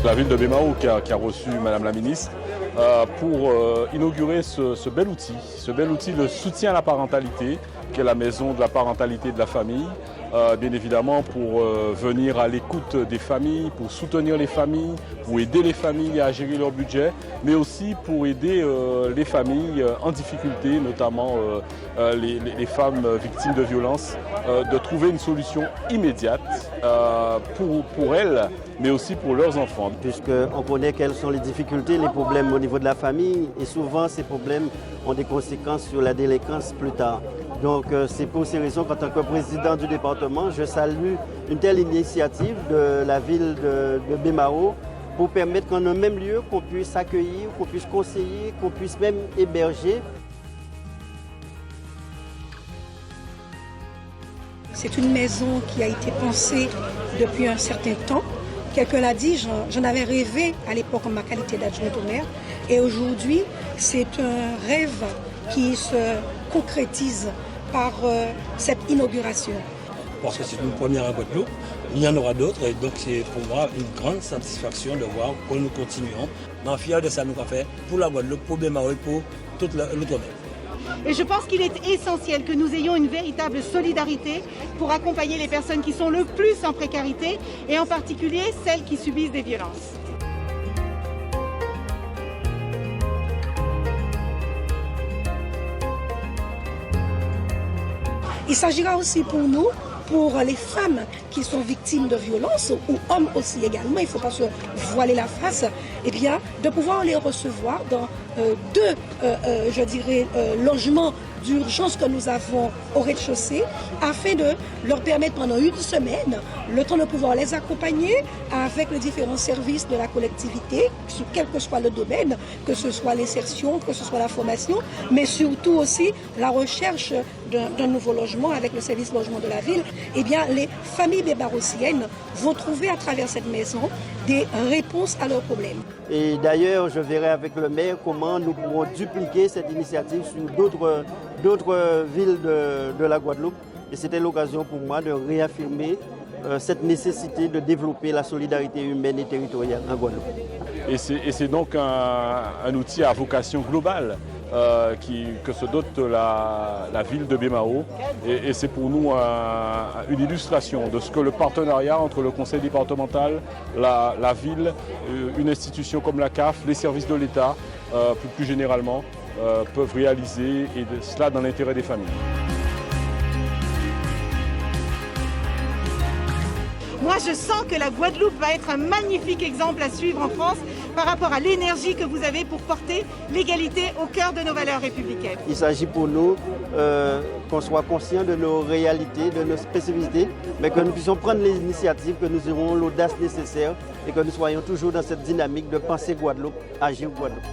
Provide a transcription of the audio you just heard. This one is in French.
la ville de Bémao qui a reçu Madame la ministre pour inaugurer ce bel outil de soutien à la parentalité, qui est la maison de la parentalité et de la famille. Bien évidemment pour venir à l'écoute des familles, pour soutenir les familles, pour aider les familles à gérer leur budget, mais aussi pour aider les familles en difficulté, notamment les femmes victimes de violences, de trouver une solution immédiate pour elles, mais aussi pour leurs enfants. Puisqu'on connaît quelles sont les difficultés, les problèmes au niveau de la famille, et souvent ces problèmes ont des conséquences sur la délinquance plus tard. Donc c'est pour ces raisons qu'en tant que président du département, je salue une telle initiative de la ville de Bémao pour permettre qu'en un même lieu, qu'on puisse accueillir, qu'on puisse conseiller, qu'on puisse même héberger. C'est une maison qui a été pensée depuis un certain temps. Quelqu'un l'a dit, j'en avais rêvé à l'époque en ma qualité d'adjointe au maire. Et aujourd'hui, c'est un rêve qui se concrétise par cette inauguration. Parce que c'est une première à Guadeloupe, il y en aura d'autres et donc c'est pour moi une grande satisfaction de voir que nous continuons. Je suis fier de ça nous avons fait pour la Guadeloupe, pour Bémao et pour toute l'outre-mer. Et je pense qu'il est essentiel que nous ayons une véritable solidarité pour accompagner les personnes qui sont le plus en précarité et en particulier celles qui subissent des violences. Il s'agira aussi pour nous, pour les femmes qui sont victimes de violences, ou hommes aussi également, il ne faut pas se voiler la face, eh bien, de pouvoir les recevoir dans deux logements d'urgence que nous avons au rez-de-chaussée, afin de leur permettre pendant une semaine le temps de pouvoir les accompagner avec les différents services de la collectivité, quel que soit le domaine, que ce soit l'insertion, que ce soit la formation, mais surtout aussi la recherche d'un nouveau logement avec le service logement de la ville. Eh bien, les familles bémarossiennes vont trouver à travers cette maison des réponses à leurs problèmes. Et d'ailleurs, je verrai avec le maire comment nous pourrons dupliquer cette initiative sur d'autres villes de la Guadeloupe. Et c'était l'occasion pour moi de réaffirmer cette nécessité de développer la solidarité humaine et territoriale en Guadeloupe. Et c'est donc un outil à vocation globale que se dote la ville de Bémao. Et c'est pour nous une illustration de ce que le partenariat entre le conseil départemental, la ville, une institution comme la CAF, les services de l'État, plus généralement, peuvent réaliser, et cela dans l'intérêt des familles. Moi, je sens que la Guadeloupe va être un magnifique exemple à suivre en France par rapport à l'énergie que vous avez pour porter l'égalité au cœur de nos valeurs républicaines. Il s'agit pour nous qu'on soit conscient de nos réalités, de nos spécificités, mais que nous puissions prendre les initiatives, que nous aurons l'audace nécessaire et que nous soyons toujours dans cette dynamique de penser Guadeloupe, agir Guadeloupe.